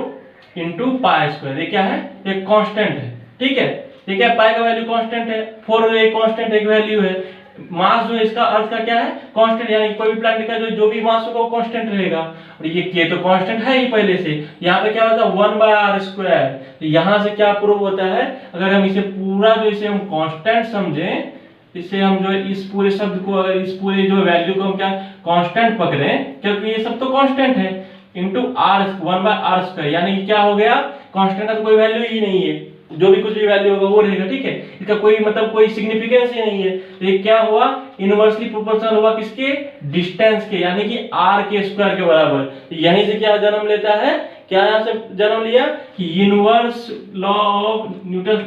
× पाई स्क्वायर, ये क्या है, एक कांस्टेंट है। ठीक है, ये क्या, पाई का वैल्यू कांस्टेंट है, 4 एक कांस्टेंट एक वैल्यू है। मास जो है इसका अर्थ का क्या है, कांस्टेंट, यानी कोई भी प्लैनेट का जो भी मास होगा वो कांस्टेंट रहेगा। और ये के तो कांस्टेंट है ही पहले से। यहाँ पे क्या होता है, 1/r²। तो यहाँ से क्या प्रूव होता है, अगर हम इसे पूरा जो इसे हम कांस्टेंट समझें, इसे हम जो इस पूरे शब्द को, अगर इस पूरे जो वैल्यू को हम क्या कांस्टेंट पकड़ें, क्योंकि ये सब तो कांस्टेंट है, इंटू r 1/r², यानी कि क्या हो गया, कांस्टेंट का तो कोई वैल्यू ही नहीं है, जो भी कुछ भी वैल्यू होगा वो रहेगा। ठीक है, इसका कोई मतलब कोई सिग्निफिकेंस ही नहीं है। तो ये क्या हुआ, इनवर्सली प्रोपोर्शनल हुआ किसके, डिस्टेंस के, यानी कि r के स्क्वायर के बराबर। तो यहीं से क्या जन्म लेता है, क्या यहां से जन्म लिया कि inverse law of Newton,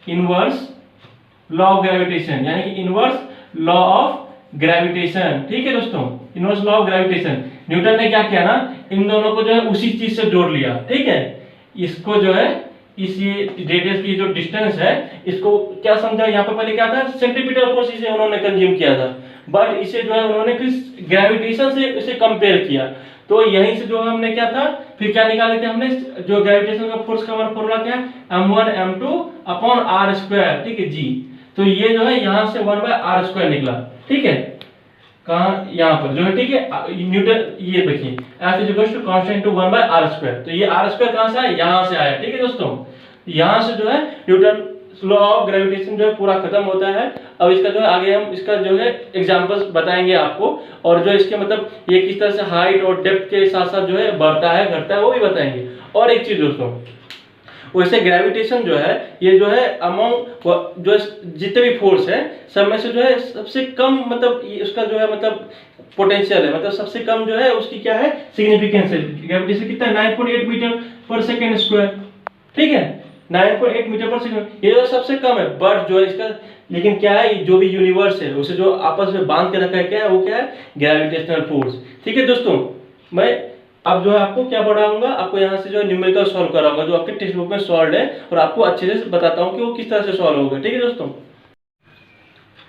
inverse law of gravitation, यानी कि इनवर्स लॉ ऑफ ग्रेविटेशन। ठीक है दोस्तों, inverse law of gravitation Newton ने क्या किया ना, इन दोनों को जो है उसी चीज से जोड़ लिया। ठीक है, इसको जो है इस रेडियस की जो डिस्टेंस है, इसको क्या समझा, यहाँ पे पहले क्या था, सेंट्रीपिटल फोर्स इसे उन्होंने कंज्यूम किया था, बट इसे जो है उन्होंने फिर ग्रेविटेशन से इसे कंपेयर किया। तो यहीं से जो हमने क्या था, फिर क्या निकाले थे हमने, जो ग्रेविटेशन का फोर्स का फॉर्मूला क्या है, m1 m2 अपॉन r²। ठीक है जी, तो ये जो है यहाँ से 1/r² निकला। ठीक है, कहाँ, यहाँ पर जो है, ठीक है, न्यूटन, ये देखिए F is equal to constant to 1/r²। तो ये r² कहाँ से आया, यहाँ से आया। ठीक है दोस्तों, यहाँ से जो है न्यूटन लॉ ऑफ ग्रेविटेशन जो है पूरा खत्म होता है। अब इसका जो है आगे हम इसका जो है एग्जांपल्स बताएंगे आपको, और जो इसके मतलब ये किस तरह से हाइट और डेप्थ के साथ साथ जो है बढ़ता है घटता है वो भी बताएंगे। और एक चीज दोस्तों, वैसे ग्रेविटेशन जो है, ये जो है अमंग जो जितने भी फोर्स है सब में से जो है सबसे कम, मतलब उसका जो है मतलब पोटेंशियल है, मतलब सबसे कम जो है उसकी क्या है, सिग्निफिकेंस है। ग्रेविटेशन कितना है, 9.8 मीटर पर सेकेंड स्क्वायर। ठीक है, 9.8 मीटर पर सेकेंड, ये जो सबसे कम है। बट जो है इसका, लेकिन क्या है, जो भी यूनिवर्स है उसे जो आपस में बांध के रखा है, क्या है वो, क्या है, ग्रेविटेशनल फोर्स। ठीक है दोस्तों, मैं अब जो है आपको क्या पढ़ाऊंगा, आपको यहाँ से जो है न्यूमेरिकल सॉल्व कराऊंगा, जो आपके टेक्स्ट बुक में सॉल्व है, और आपको अच्छे से बताता हूँ कि वो किस तरह से सॉल्व होगा। ठीक है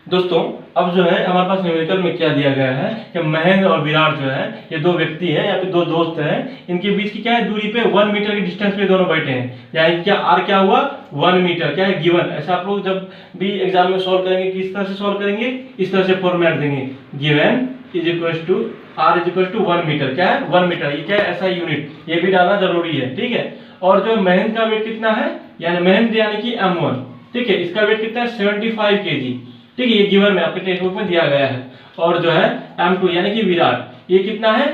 दोस्तों, अब जो है हमारे पास न्यूमेरिकल में क्या दिया गया है कि महेंद्र और विराट जो है, ये दो व्यक्ति हैं या फिर दो दोस्त हैं, इनके बीच की क्या है दूरी पे 1 मीटर की डिस्टेंस पे दोनों बैठे हैं, यानी क्या r क्या हुआ, 1 मीटर, क्या है गिवन। ऐसा आप लोग जब भी एग्जाम में सॉल्व करेंगे किस तरह से सॉल्व करेंगे, इस तरह से फॉर्मेट देंगे, given is equal to r is equal to 1 metre, क्या है 1 मीटर, ये क्या है ऐसा यूनिट, ये भी डालना जरूरी है। ठीक है, और जो महेंद्र का वेट कितना है, यानी महेंद्र यानी कि m1, ठीक है, इसका वेट कितना है 75 kg। ठीक है, ये गिवन में आपके टेक्स्ट बुक में दिया गया है। और जो है m2 यानी कि विराट, ये कितना है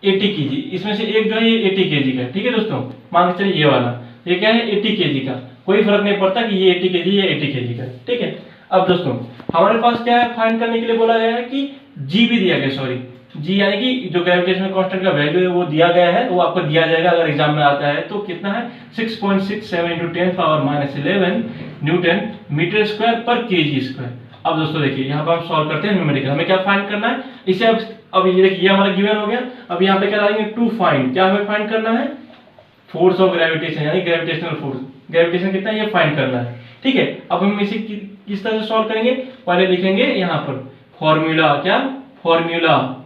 80 kg, इसमें से एक जो है ये 80 kg का, ठीक है दोस्तों। मान के चलिए ये वाला ये क्या है 80 kg का, कोई फर्क नहीं पड़ता कि ये 80 kg या 80 kg का, ठीक है। अब दोस्तों हमारे पास क्या है फाइंड करने के लिए बोला गया है कि जी भी दिया गया, सॉरी जी यानी कि जो ग्रेविटेशनल कांस्टेंट का वैल्यू है वो दिया गया है, वो आपको दिया जाएगा अगर एग्जाम में आता है तो। कितना है 6.67 × 10⁻11 न्यूटन मीटर स्क्वायर पर केजी स्क्वायर। अब दोस्तों देखिए यहाँ पर हम सॉल्व करते हैं न्यूमेरिकल, हमें क्या फाइंड करना है इसे। अब ये देखिए ये हमारा गिवन हो गया। अब यहाँ पे क्या डालेंगे टू फाइंड, क्या हमें फाइंड करना है फोर्स ऑफ ग्रेविटेशन यानी ग्रेविटेशनल फोर्स, ग्रेविटेशन कितना है ये फाइंड करना है, ठीक है। अब हम इसे किस तरह से सॉल्व करेंगे, पहले लिखेंगे यहाँ पर फॉर्मूला, क्या फॉर्मूला,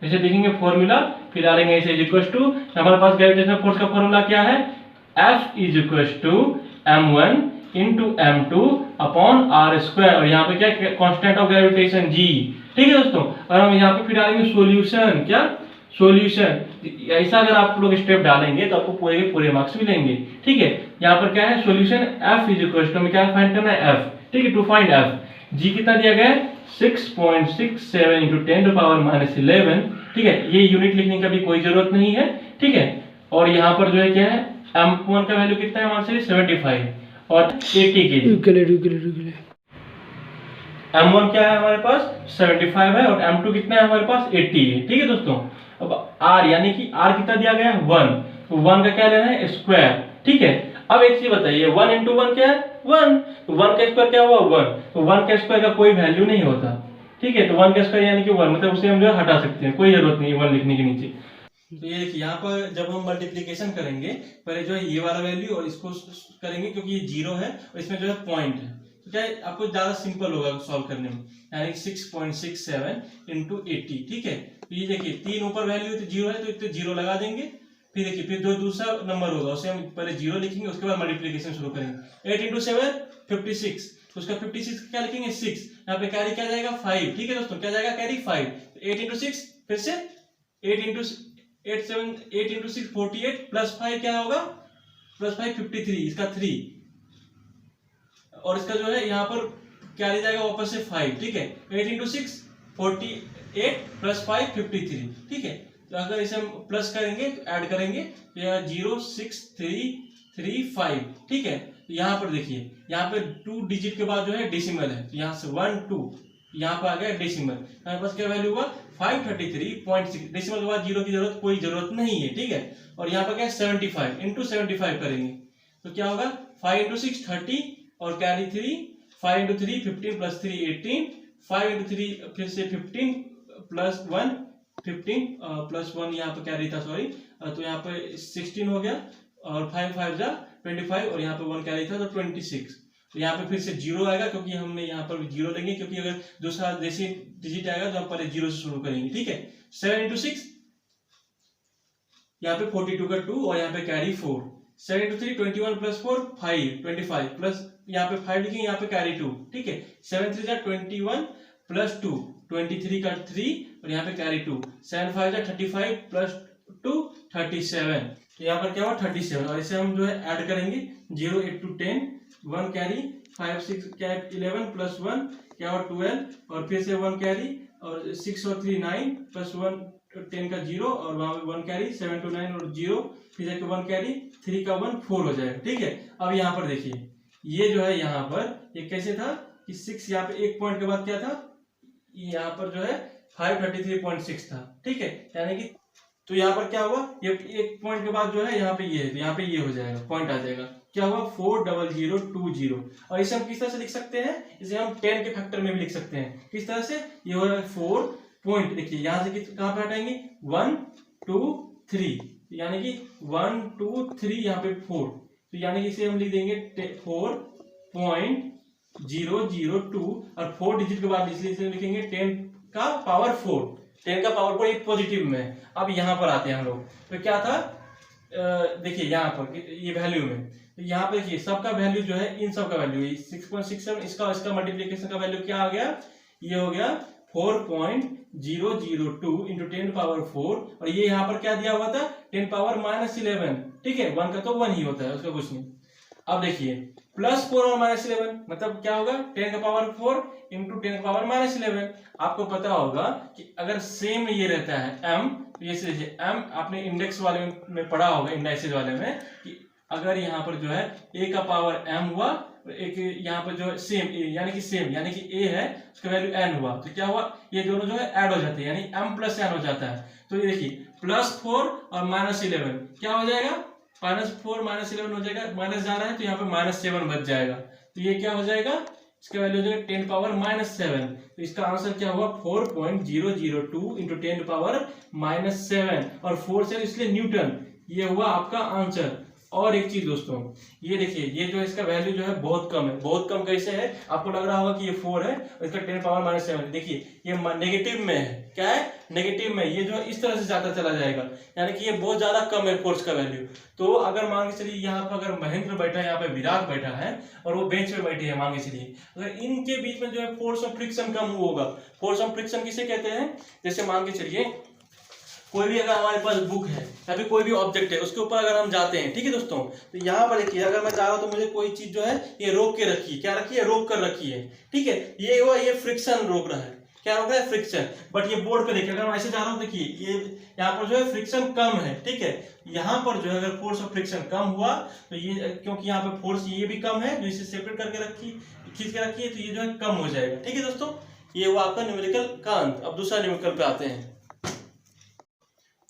इसे लिखेंगे फॉर्मूला, फिर डालेंगे इसे इक्वल टू, हमारे पास ग्रेविटेशनल फोर्स का फॉर्मूला क्या है F is equal to m1 × m2 upon r square, और यहाँ पे क्या कांस्टेंट ऑफ ग्रेविटेशन g, ठीक है दोस्तों। और हम यहाँ पे फिर डालेंगे सॉल्यूशन, क्या सॉल्यूशन। ऐसा अगर आप लोग स्टेप डालेंगे तो आपको पूरे के पूरे मार्क्स मिलेंगे, ठीक है। यहाँ पर क्या है solution F is equal to, हमें क्या फाइंड करना है F, ठीक है, टू फाइंड F। g कितना दिया गया है 6.67 × 10⁻11, ठीक है। ये यूनिट लिखने का भी कोई जरूरत नहीं है, ठीक है। और यहाँ पर जो है क्या है m1 का वैल्यू कितना है हमारे से 75 और 80 kg। m1 क्या है हमारे पास 75 है और m2 कितना है हमारे पास 80 है, ठीक है दोस्तों। अब r यानी कि r कितना दिया गया है 1, तो 1 का क्या लेना है स्क्वायर, ठीक है। अब एक चीज बताइए 1 × 1 क्या है 1, तो 1 का स्क्वायर क्या हुआ 1, तो 1 का स्क्वायर का कोई वैल्यू नहीं होता, ठीक है। तो 1 का स्क्वायर यानी कि 1, मतलब उसे हम जो है हटा सकते हैं, कोई जरूरत नहीं है 1 लिखने के नीचे। तो ये देखिए यहाँ पर जब हम मल्टीप्लिकेशन करेंगे पहले जो है ये वाला वैल्यू और इसको करेंगे क्योंकि ये 0 है और इसमें जो है पॉइंट है, तो क्या है आपको ज्यादा सिंपल होगा सॉल्व करने में, यानी 6.67 × 80, ठीक है। तो ये देखिए 3 ऊपर वैल्यू तो 0 है तो इतने 0 लगा देंगे, फिर देखिए फिर जो दूसरा नंबर होगा उसे हम पहले 0 लिखेंगे, उसके बाद मल्टीप्लिकेशन शुरू करेंगे। 8 × 7 56, तो उसका 56 क्या लिखेंगे 6, यहाँ पे कैरी क्या जाएगा 5, ठीक है दोस्तों, क्या जाएगा कैरी 5। 8 × 6 फिर से 8 × 6 48 प्लस 5 क्या होगा प्लस 5 53, इसका 3 और इसका जो है यहाँ पर क्या ले जाएगा वापस से 5, ठीक है। 8 × 6 48 प्लस 5 53, ठीक है। तो अगर इसे हम प्लस करेंगे तो ऐड करेंगे तो यह 0 6 3 3 5, ठीक है। तो यहाँ पर देखिए यहाँ पे 2 डिजिट के बाद जो है डेसिमल है, तो यहाँ से 1 2 यहाँ पर आ गया डेसिमल, हमारे पास क्या वैल्यू हुआ 533.6, डेसिमल के बाद 0 की कोई जरूरत नहीं है, ठीक है। और यहाँ पर क्या 75 × 75 करेंगे तो क्या होगा 5 × 6 30 और कैरी 3, 5 × 3 15 प्लस 3 18, 5 × 3 फिर से 15 प्लस 1 15 प्लस 1 यहाँ पे कैरी था सॉरी, तो यहाँ पे 16 हो गया और 5 5 जा 25 और यहाँ पे 1 कैरी था तो 26। तो यहाँ पे फिर से 0 आएगा क्योंकि हमने यहाँ पर 0 लेंगे, क्योंकि अगर दूसरा देसी डिजिट आएगा तो हम पहले 0 से शुरू करेंगे, ठीक है। 7 × 6 यहाँ पे 42 का 2 और यहाँ पे कैरी 4, 7 × 3 21 प्लस 4 5 25 प्लस यहाँ पे 5 लिखेंगे, यहाँ पे कैरी 2, ठीक है। 7 3 जा 21 प्लस 2 23 का 3 और यहाँ पे कैरी 2, 7 5 जा 35 प्लस 2 37, तो यहाँ पर क्या हुआ 37 और इसे हम जो है ऐड करेंगे 0 8 to 10 1 कैरी 5 6 कैप 11 प्लस 1 क्या हुआ 12 और फिर से 1 कैरी और 6 और 3 9 प्लस 1 10 का 0 और वहां पे 1 कैरी 7 to 9 और 0 फिर जाके 1 कैरी 3 का 1 4 हो जाएगा, ठीक है। अब यहाँ पर देखिए ये जो है यहाँ पर ये कैसे था कि 6 यहाँ पे एक पॉइंट के बाद क्या था यहाँ पर जो है 533.6 था, ठीक है। यानी कि तो यहाँ पर क्या हुआ ये एक पॉइंट के बाद जो है यहाँ पे ये हो जाएगा पॉइंट आ जाएगा, क्या हुआ 40020 और इसे हम किस तरह से लिख सकते हैं, इसे हम 10 के फैक्टर में भी लिख सकते हैं। किस तरह से, ये हो रहा है 4 पॉइंट, देखिए यहाँ से कहाँ पे हटाएंगे 1 2 3 यानी कि 1 2 3 यहाँ पे 4, तो यानी कि इसे हम लिख देंगे 4.002 और 4 डिजिट के बाद इसलिए इसे लिखेंगे 10 का पावर 4, 10 का पावर 4 एक पॉजिटिव में। अब यहाँ पर आते हैं हम लोग, तो क्या था देखिए यहाँ पर ये वैल्यू में, तो यहाँ पे देखिए सबका वैल्यू जो है इन सब का वैल्यू 6.67, इसका मल्टीप्लिकेशन का वैल्यू क्या आ गया, ये हो गया 4.002 × 10 पावर 4 और ये यहाँ पर क्या दिया हुआ था 10 पावर -11, ठीक है। 1 का तो 1 ही होता है उसका कुछ नहीं। अब देखिए +4 और -11 मतलब क्या होगा 10⁴ इंटू 10⁻11। आपको पता होगा कि अगर सेम ये रहता है m, तो ये लीजिए m आपने इंडेक्स वाले में पढ़ा होगा, इंडेक्सेस वाले में, कि अगर यहाँ पर जो है a⁻m हुआ और एक यहाँ पर जो है सेम यानी कि a है उसका वैल्यू n हुआ, तो क्या हुआ ये दोनों जो है ऐड हो जाते हैं यानी m + n हो जाता है। तो ये देखिए +4 और -11 क्या हो जाएगा, -4 -11 हो जाएगा, माइनस जा रहा है तो यहाँ पे -7 बच जाएगा, तो ये क्या हो जाएगा, इसका वैल्यू हो जाएगा 10⁻⁻7। तो इसका आंसर क्या हुआ 4.002 इंटू 10⁻⁻7 और 4 से इसलिए न्यूटन, ये हुआ आपका आंसर। और एक चीज दोस्तों, ये देखिए ये जो इसका वैल्यू जो है बहुत कम है। बहुत कम कैसे है, आपको लग रहा होगा कि ये 4 है और इसका 10⁻⁻7, देखिए ये नेगेटिव में है, क्या है नेगेटिव में, ये जो है इस तरह से जाता चला जाएगा, यानी कि ये बहुत ज्यादा कम है फोर्स का वैल्यू। तो अगर मान के चलिए यहाँ पर अगर महेंद्र बैठा है, यहाँ पे विराट बैठा है और वो बेंच पे बैठे हैं, मान के चलिए अगर इनके बीच में जो है फोर्स ऑफ फ्रिक्शन कम होगा। फोर्स ऑफ फ्रिक्शन किसे कहते हैं, जैसे मान के चलिए कोई भी अगर हमारे पास बुक है या फिर कोई भी ऑब्जेक्ट है उसके ऊपर अगर हम जाते हैं, ठीक है दोस्तों, तो यहाँ पर देखिए अगर मैं जा रहा हूँ तो मुझे कोई चीज जो है ये रोक के रखी है, क्या रखी है, रोक कर रखी है, ठीक है, ये हुआ ये फ्रिक्शन रोक रहा है, क्या रोक रहा है, फ्रिक्शन। बट ये बोर्ड पे देखिए अगर मैं ऐसे जा रहा हूँ, देखिए ये यहाँ पर जो है फ्रिक्शन कम है, ठीक है, यहाँ पर जो है अगर फोर्स ऑफ फ्रिक्शन कम हुआ तो ये, क्योंकि यहाँ पे फोर्स ये भी कम है जो इसे सेपरेट करके रखी, खींच के रखी है, तो ये जो है कम हो जाएगा, ठीक है दोस्तों। ये हुआ आपका न्यूमेरिकल का अंत। अब दूसरा न्यूमेरिकल पे आते हैं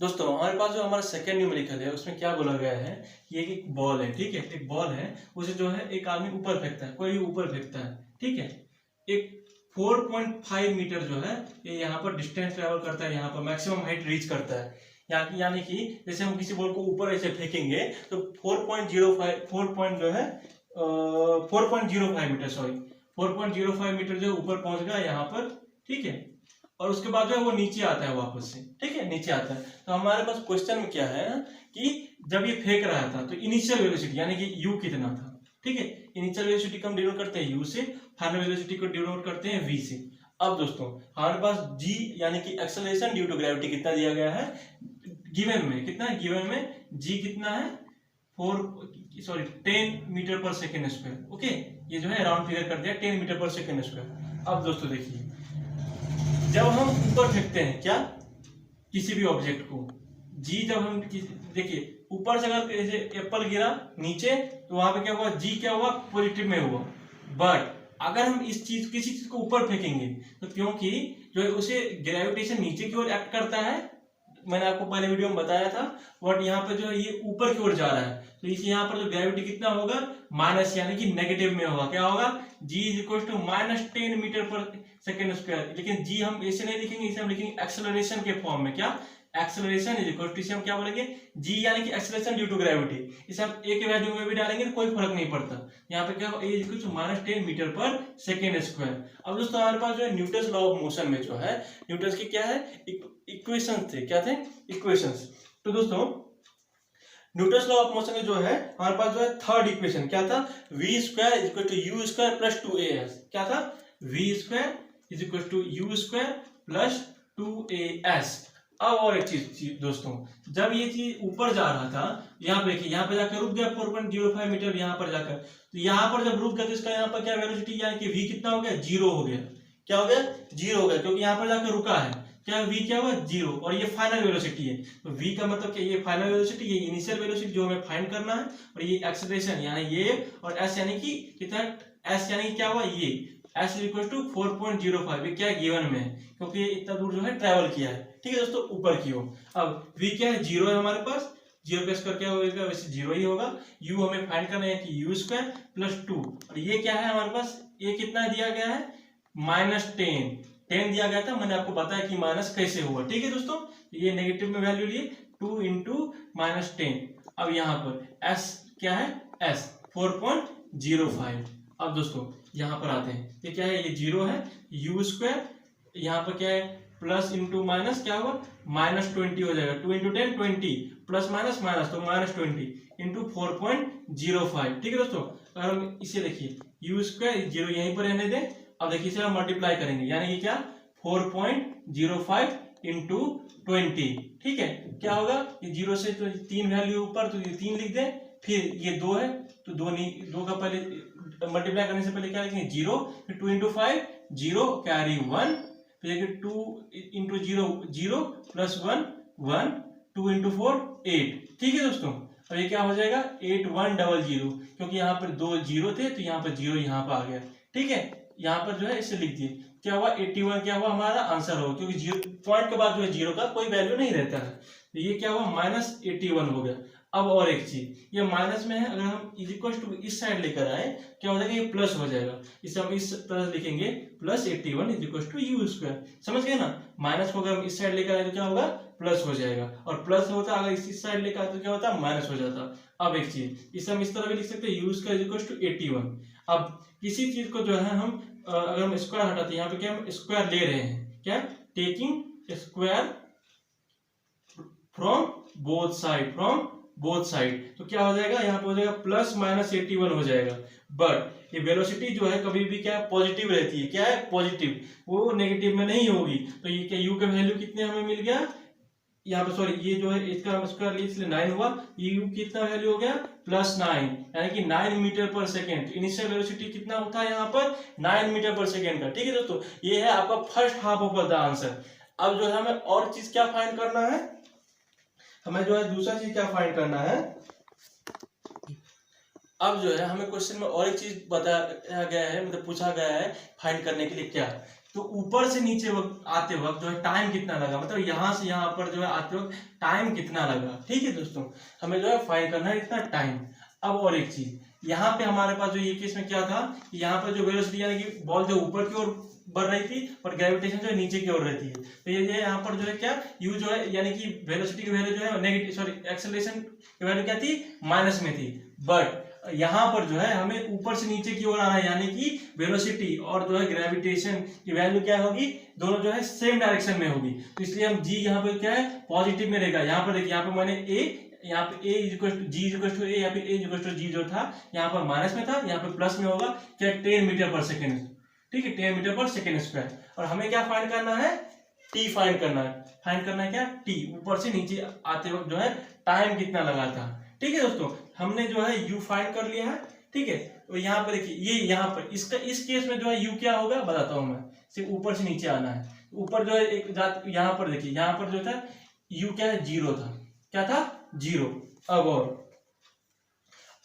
दोस्तों। हमारे पास जो हमारा सेकंड न्यूमेरिकल है उसमें क्या बोला गया है, ये एक बॉल है, ठीक है, एक बॉल है, उसे जो है एक आदमी ऊपर फेंकता है, कोई भी ऊपर फेंकता है, ठीक है, एक 4.5 मीटर जो है ये यहाँ पर डिस्टेंस ट्रेवल करता है, यहाँ पर मैक्सिमम हाइट रीच करता है, यानी कि जैसे हम किसी बॉल को ऊपर ऐसे फेंकेंगे तो 4.05 मीटर, सॉरी 4.05 मीटर जो ऊपर पहुंच गया यहाँ पर, ठीक है, और उसके बाद जो है वो नीचे आता है वापस से, ठीक है, नीचे आता है। तो हमारे पास क्वेश्चन में क्या है कि जब ये फेंक रहा था तो इनिशियल वेलोसिटी यानी कि u कितना था, ठीक है, इनिशियल वेलोसिटी को हम डिनोट करते हैं u से, फाइनल वेलोसिटी को डिनोट करते हैं v से। अब दोस्तों हमारे पास g यानी कि एक्सेलरेशन ड्यू टू ग्रेविटी कितना दिया गया है, गिवन में कितना है, गिवन में g कितना है 10 metre per second square, okay, ये जो है राउंड फिगर कर दिया 10 मीटर पर सेकेंड स्क्वायर। अब दोस्तों देखिए जब हम ऊपर फेंकते हैं क्या किसी भी ऑब्जेक्ट को, जी जब हम देखिए ऊपर से अगर जैसे एप्पल गिरा नीचे तो वहां पे क्या हुआ, जी क्या हुआ पॉजिटिव में हुआ। बट अगर हम किसी चीज को ऊपर फेंकेंगे तो क्योंकि जो है उसे ग्रेविटेशन नीचे की ओर एक्ट करता है, मैंने आपको पहले वीडियो में बताया था, बट यहाँ पे जो है ये ऊपर की ओर जा रहा है, तो इस यहाँ पर जो ग्रेविटी कितना होगा माइनस यानी कि नेगेटिव में होगा, क्या होगा g is equal to -10 metre per second square. लेकिन g हम ऐसे नहीं लिखेंगे, इसे हम लिखेंगे एक्सेलरेशन के फॉर्म में, क्या एक्सेलरेशन इज इक्वल टू, इसे हम क्या बोलेंगे g यानी कि एक्सेलरेशन ड्यू टू ग्रेविटी, इसे हम a के वैल्यू में भी डालेंगे तो कोई फर्क नहीं पड़ता। यहाँ पे क्या a is equal to -10 metre per second square. अब दोस्तों हमारे पास जो है न्यूटन्स लॉ ऑफ मोशन में जो है न्यूटन्स की क्या है इक्वेशन थे, क्या थे इक्वेशंस। तो दोस्तों न्यूटन्स लॉ ऑफ मोशन में जो है हमारे पास जो है थर्ड इक्वेशन क्या था, v square is equal to u square plus 2as, क्या था v square is equal to u square plus 2as। अब और एक चीज दोस्तों, जब ये चीज ऊपर जा रहा था, यहाँ पे देखिए यहाँ पे जाकर रुक गया 4.05 मीटर, यहाँ पर जाकर, तो यहाँ पर जब रुक गया तो इसका यहाँ पर क्या वेलोसिटी यानी कि v कितना हो गया, 0 हो गया, क्या हो गया 0 हो गया, क्योंकि यहाँ पर जाकर रुका है, क्या v क्या हुआ 0, और ये फाइनल वेलोसिटी है। तो v का मतलब क्या, ये फाइनल वेलोसिटी, ये इनिशियल वेलोसिटी जो हमें फाइंड करना है, और ये एक्सेलरेशन यानी ये, और s यानी कि कितना, s यानी कि क्या हुआ ये s इज इक्वल टू 4.05, ये क्या है गिवन में है क्योंकि ये इतना दूर जो है ट्रेवल किया है, ठीक है दोस्तों, ऊपर की ओर। अब v क्या है 0 है हमारे पास, 0 का स्क्वायर क्या होगा, वैसे 0 ही होगा। u हमें फाइंड करना है कि u स्क्वायर प्लस 2, और ये क्या है हमारे पास, ये कितना दिया गया है -10 दिया गया था, मैंने आपको बताया कि माइनस कैसे हुआ, ठीक है दोस्तों, ये नेगेटिव में वैल्यू लिए 2 इंटू -10। अब यहाँ पर s क्या है, s 4.05। अब दोस्तों यहाँ पर आते हैं, ये क्या है, ये 0 है, u स्क्वायर यहाँ पर क्या है प्लस इंटू माइनस क्या होगा -20 हो जाएगा, 2 इंटू 10 20 प्लस माइनस माइनस तो -20 इंटू 4.05, ठीक है दोस्तों। अगर हम इसे देखिए u स्क्वायर 0 यहीं पर रहने दें, अब देखिए इसे हम मल्टीप्लाई करेंगे यानी कि क्या 4.05 इंटू 20, ठीक है, क्या होगा ये 0 से तो 3 वैल्यू ऊपर, तो ये 3 लिख दें, फिर ये 2 है तो 2 का पहले मल्टीप्लाई करने से पहले क्या लिखेंगे 0, फिर 2 इंटू 5 0 कैरी 1, फिर 2 इंटू 0 0 प्लस 1 1, 2 इंटू 4 8। ठीक है दोस्तों, अब ये क्या हो जाएगा 8100, क्योंकि यहाँ पर 2 0 थे तो यहाँ पर 0 यहाँ पर आ गया। ठीक है, यहाँ पर जो है इसे लिख दिए, क्या हुआ 81 क्या हुआ हमारा आंसर होगा, क्योंकि 0 पॉइंट के बाद जो है 0 का कोई वैल्यू नहीं रहता है, तो ये क्या हुआ -81 हो गया। अब और एक चीज, ये माइनस में है, अगर हम इज इक्वल टू इस साइड लेकर आए क्या हो जाएगा, ये प्लस हो जाएगा, इसे हम इस तरह लिखेंगे +81 is equal to u square. समझ गए ना, माइनस को अगर हम इस साइड लेकर आए तो क्या होगा प्लस हो जाएगा, और प्लस होता अगर इस साइड लेकर आए तो क्या होता माइनस हो जाता। अब एक चीज, इसे हम इस तरह भी लिख सकते हैं u square is equal to 81। अब किसी चीज को जो है हम अगर हम स्क्वायर हटाते हैं, यहाँ पे क्या हम स्क्वायर ले रहे हैं, क्या taking square from both side, तो क्या हो जाएगा यहाँ पे हो जाएगा +-81 हो जाएगा। बट ये वेलोसिटी जो है कभी भी क्या पॉजिटिव रहती है, क्या है पॉजिटिव, वो नेगेटिव में नहीं होगी। तो ये क्या u का वैल्यू कितने हमें मिल गया यहाँ पे, सॉरी ये जो है इसका हम स्क्वायर लिए इसलिए 9 हुआ, ये u कितना वैल्यू हो गया +9, यानी कि 9 metre per second. Initial velocity कितना होता है यहाँ पर 9 मीटर पर सेकेंड का। ठीक है दोस्तों, ये है आपका first half of the answer. अब जो है हमें और चीज क्या फाइंड करना है, हमें जो है दूसरा चीज क्या फाइंड करना है। अब जो है हमें क्वेश्चन में और एक चीज बताया गया है, मतलब पूछा गया है फाइंड करने के लिए क्या, तो ऊपर से नीचे वक्त आते वक्त जो है टाइम कितना लगा, मतलब यहाँ से यहाँ पर जो है आते वक्त टाइम कितना लगा। ठीक है दोस्तों, हमें जो है फाइंड करना है इतना टाइम। अब और एक चीज, यहाँ पे हमारे पास जो ये केस में क्या था, यहाँ पर जो वेलोसिटी यानी कि बॉल जो ऊपर की ओर बढ़ रही थी और ग्रेविटेशन जो है नीचे की ओर रहती है, तो ये यहाँ पर जो है क्या u जो है यानी कि वेलोसिटी की वैल्यू जो है नेगेटिव, सॉरी एक्सेलरेशन की वैल्यू क्या थी माइनस में थी। बट यहाँ पर जो है हमें ऊपर से नीचे की ओर आना है, यानी कि वेलोसिटी और जो है ग्रेविटेशन की वैल्यू क्या होगी, दोनों जो है सेम डायरेक्शन में होगी, तो इसलिए हम g यहाँ पे क्या है पॉजिटिव में रहेगा। यहाँ पर देखिए, यहाँ पे मैंने यहाँ पे a is equal to g is equal to a, यहाँ पे a is equal to g जो था यहाँ पर माइनस में था, यहाँ पे प्लस में होगा क्या 10 मीटर पर सेकेंड। ठीक है, 10 मीटर पर सेकेंड स्क्वायर। और हमें क्या फाइंड करना है, t फाइंड करना है। फाइंड करना है क्या t, ऊपर से नीचे आते वक्त जो है टाइम कितना लगा था। ठीक है दोस्तों, हमने जो है u फाइंड कर लिया है। ठीक है, तो यहाँ पर देखिए, ये यहाँ पर इसका इस केस में जो है u क्या होगा बताता हूं मैं, सिर्फ ऊपर से नीचे आना है। ऊपर जो है एक जात, यहाँ पर देखिए, यहाँ पर जो था u क्या है 0 था, क्या था 0। अब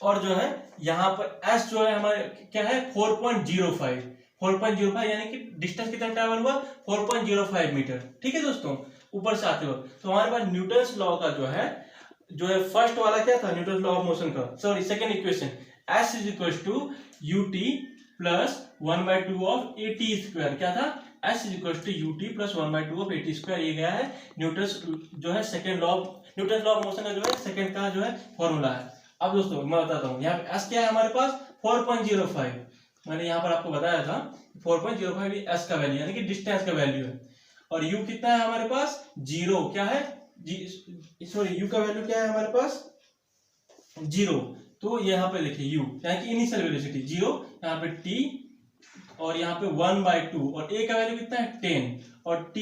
और जो है यहाँ पर s जो है हमारे क्या है 4.05 यानी कि डिस्टेंस कितना ट्रैवल हुआ 4.05 मीटर। ठीक है दोस्तों, ऊपर से आते वक्त तो हमारे पास न्यूटन्स लॉ का जो है फर्स्ट वाला क्या था, न्यूटन्स लॉ ऑफ मोशन का, sorry second equation, s is equal to ut plus 1/2 of at square. क्या था, s is equal to ut plus 1/2 of at square. ये गया है न्यूटन्स जो है second law, Newton's law of motion का जो है सेकंड का जो है फॉर्मूला है। अब दोस्तों मैं बताता हूँ, यहाँ पे s क्या है हमारे पास 4.05, मैंने यहाँ पर आपको बताया था 4.05 ये s का वैल्यू यानी कि डिस्टेंस का वैल्यू है, और u कितना है हमारे पास 0, क्या है सॉरी u का वैल्यू क्या है हमारे पास 0। तो यहाँ पे देखिए u यानी कि इनिशियल वेलोसिटी 0, यहाँ पे t और यहाँ पे 1/2 और a का वैल्यू कितना है 10 और t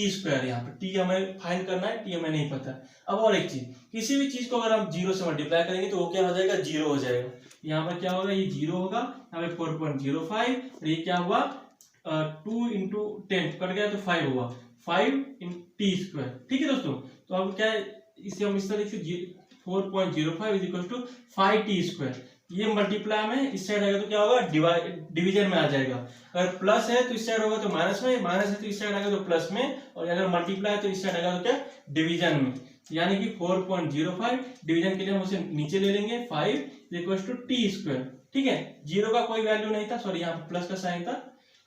स्क्वायर। यहाँ पे t हमें फाइंड करना है, t हमें नहीं पता। अब और एक चीज, किसी भी चीज को अगर हम 0 से मल्टीप्लाई करेंगे तो वो क्या हो जाएगा 0 हो जाएगा। यहाँ पर क्या होगा, ये 0 होगा, यहाँ पे 4.05 और ये क्या हुआ 2 इंटू 10 कट गया तो 5 हुआ, 5 इन t स्क्वायर। ठीक है दोस्तों, तो अब क्या है, इसे हम इस तरह से 4.05 is equal to 5t square. ये मल्टीप्लाई में इस साइड आएगा तो क्या होगा डिवीजन में आ जाएगा। अगर प्लस है तो इस साइड होगा तो माइनस में, माइनस है तो इस साइड आएगा तो प्लस में, और अगर मल्टीप्लाई है तो इस साइड आएगा तो क्या डिवीजन में, यानी कि 4.05 डिवीजन के लिए हम उसे नीचे ले लेंगे 5 इक्वल टू टी स्क्वायर। ठीक है, 0 का कोई वैल्यू नहीं था, सॉरी यहाँ पर प्लस का साइन था,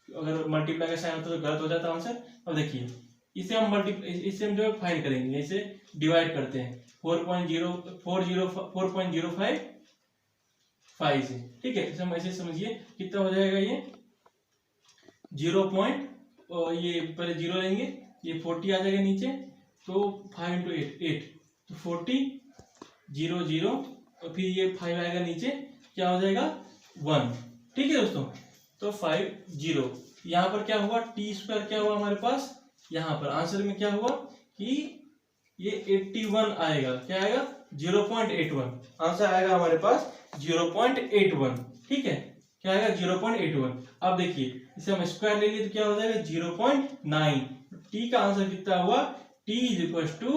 अगर मल्टीप्लाई का साइन होता तो गलत हो जाता आंसर। अब देखिए इसे हम जो है फाइंड करेंगे, इसे डिवाइड करते हैं 4.05 से। ठीक है, इसे हम ऐसे समझिए कितना हो जाएगा, ये 0. ये पहले 0 लेंगे, ये 40 आ जाएगा नीचे, तो 5 इंटू 8 तो 40 0 0 और फिर ये 5 आएगा नीचे, क्या हो जाएगा 1। ठीक है दोस्तों, तो 5 0 यहाँ पर क्या हुआ टी स्क्वायर क्या हुआ हमारे पास, यहाँ पर आंसर में क्या हुआ कि ये 81 आएगा। क्या आएगा? 0.81। आंसर आएगा हमारे पास 0.81। ठीक है, क्या आएगा? 0.81। अब देखिए इसे हम स्क्वायर ले लिए तो क्या हो जाएगा? 0.9। टी का आंसर कितना हुआ? टी इज इक्वल टू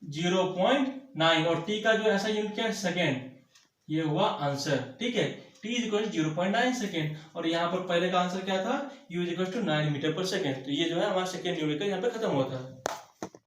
0.9 और टी का जो ऐसा यूनिट क्या है? सेकेंड। ये हुआ आंसर। ठीक है, टी इज इक्वल 0.9 सेकेंड और यहाँ पर पहले का आंसर क्या था? U is equal to 9 metre per second. तो ये जो है हमारा सेकेंड न्यूमेरिकल यहाँ पे खत्म हुआ था।